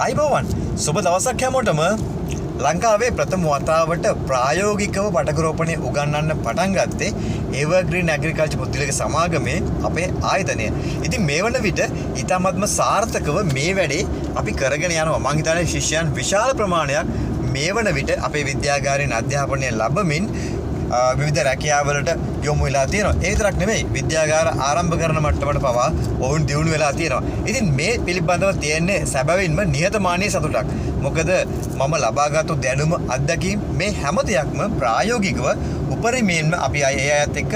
අයිබෝවන් සුබ දවසක් හැමෝටම ලංකාවේ ප්‍රථම වතාවට ප්‍රායෝගිකව පටකරෝපණය උගන්වන්න පටන් ගත්තේ එවර්ග්‍රීන් ඇග්‍රිකල්චර් පුද්ගලික සමාගමේ අපේ ආයතනය. ඉතින් මේ වන විට ඊටමත්ම සාර්ථකව මේ වැඩේ අපි කරගෙන යනවා. මම හිතන්නේ ශිෂ්‍යයන් විශාල ප්‍රමාණයක් මේ වන විට අපේ විද්‍යාගාරයෙන් අධ්‍යාපනය ලැබමින් විවිධ රැකියාවලට යොමු වෙලා තියෙනවා. ඒ විතරක් නෙමෙයි විද්‍යාගාර ආරම්භ කරන මට්ටමට පවා ඔවුන් දියුණු වෙලා තියෙනවා. ඉතින් මේ පිළිබඳව තියෙන්නේ සැබවින්ම නිහතමානී සතුටක්. මොකද මම ලබාගත්තු දැනුම අත්දැකීම් මේ හැම දෙයක්ම ප්‍රායෝගිකව උපරිමයෙන්ම අපි ඒ අයත් එක්ක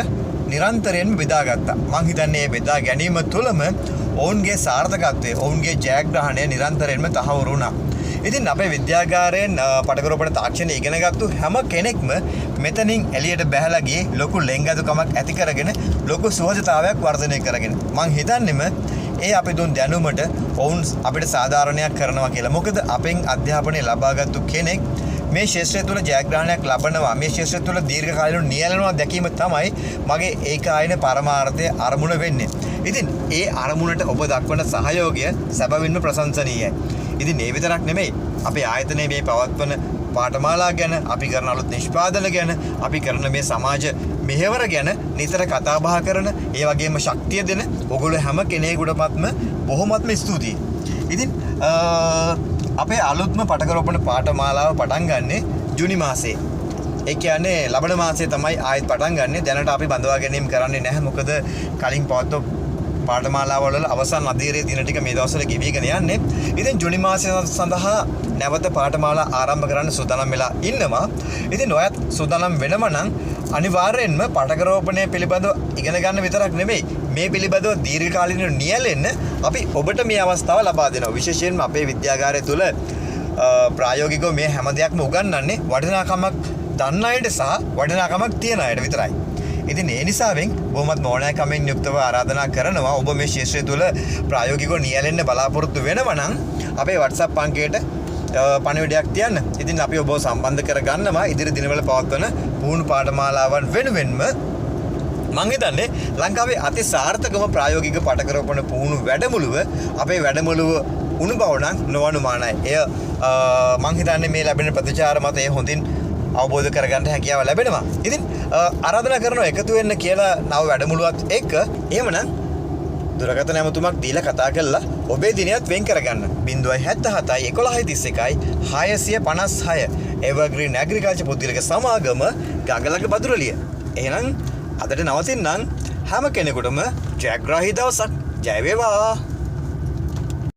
නිරන්තරයෙන්ම බෙදාගත්තා. මම හිතන්නේ මේ බෙදා ගැනීම තුළම ඔවුන්ගේ සාර්ථකත්වය, ඔවුන්ගේ ජයග්‍රහණය නිරන්තරයෙන්ම තහවුරු වුණා. ඉතින් අපේ විද්‍යාගාරයෙන් පටකරෝපණ තාක්ෂණය ඉගෙනගත්තු හැම කෙනෙක්ම මෙතනින් එළියට බැහැලා ගියේ ලොකු ලෙන්ගතුකමක් ඇති කරගෙන ලොකු සුහදතාවයක් වර්ධනය කරගෙන. මං හිතන්නෙම ඒ අපි දුන් දැනුමට ඔවුන් අපිට සාධාරණයක් කරනවා කියලා. මොකද අපෙන් අධ්‍යාපනය ලබාගත්තු කෙනෙක් මේ ශාස්ත්‍රය තුළ ජයග්‍රහණයක් ලබනවා, මේ ශාස්ත්‍රය තුළ දීර්ඝකාලීනව නියැලෙනවා දැකීම තමයි මගේ ඒකායන පරමාර්ථය අරමුණ වෙන්නේ. ඉතින් ඒ අරමුණට ඔබ දක්වන සහයෝගය සැබවින්ම ප්‍රශංසනීයයි. ඉතින් ඒ විතරක් නෙමෙයි අපේ ආයතනයේ මේ පවත්වන පාඨමාලා ගැන, අපි කරන අලුත් නිෂ්පාදන ගැන, අපි කරන මේ සමාජ මෙහෙවර ගැන නිතර කතා බහ කරන, ඒ වගේම ශක්තිය දෙන ඔගොල්ලෝ හැම කෙනෙකුටම බොහොමත්ම ස්තුතියි. ඉතින් අපේ අලුත්ම පටකරෝපණ පාඨමාලාව පටන් ගන්නේ ජූනි මාසයේ. ඒ කියන්නේ ලබන මාසයේ තමයි ආයෙත් පටන් ගන්නෙ. දැනට අපි බඳවා ගැනීම කරන්නේ නැහැ. මොකද කලින් පවත්ව පාඨමාලාව වල අවසන් අධීරයේ දින ටික මේ දවස්වල ගෙවිගෙන යන්නේ. ඉතින් ජූනි මාසය සඳහා නැවත පාඨමාලා ආරම්භ කරන්න සූදානම් වෙලා ඉන්නවා. ඉතින් ඔයත් සූදානම් වෙනම නම් අනිවාර්යෙන්ම පටකරෝපණය පිළිබඳව ඉගෙන ගන්න විතරක් නෙමෙයි, මේ පිළිබඳව දීර්ඝකාලීනව නියැලෙන්න අපි ඔබට මේ අවස්ථාව ලබා දෙනවා. විශේෂයෙන්ම අපේ විද්‍යාගාරය තුළ ප්‍රායෝගිකව මේ හැම දෙයක්ම උගන්වන්නේ වටිනාකමක් දන්න අයට සහ වටිනාකමක් තියන අයට විතරයි. ඉතින් ඒ නිසාවෙන් බොහොමත් ඕනෑකමින් යුක්තව ආරාධනා කරනවා, ඔබ මේ ශාස්ත්‍රය තුළ ප්‍රායෝගිකව නියැලෙන්න බලාපොරොත්තු වෙනවා නම් අපේ WhatsApp අංකයට පණිවිඩයක් තියන්න. ඉතින් අපි ඔබව සම්බන්ධ කරගන්නවා ඉදිරි දිනවල පවත්වන පුහුණු පාඨමාලාවන් වෙනුවෙන්ම. මම හිතන්නේ ලංකාවේ අති සාර්ථකම ප්‍රායෝගික පටකරෝපණ පුහුණු වැඩමුළුව අපේ වැඩමුළුව උණු බව නම් නොඅනුමානයි. එය මම හිතන්නේ මේ ලැබෙන ප්‍රතිචාර මත ඒ හොඳින් අවබෝධ කරගන්න හැකියාව ලැබෙනවා. ඉතින් ආරාධනා කරනවා එකතු වෙන්න කියලා නව වැඩමුළුවත් එක්ක. එහෙමනම් දුරකථන ඇමතුමක් දීලා කතා කරලා ඔබේ දිනයත් වෙන් කරගන්න. 077 1131 656 එවර්ග්‍රීන් ඇග්‍රිකල්චර් පුද්ගලික සමාගම ගඟලක බදුරලිය. එහෙනම් අදට නවතින්නම්. හැම කෙනෙකුටම ජයග්‍රාහී දවසක්. ජය වේවා.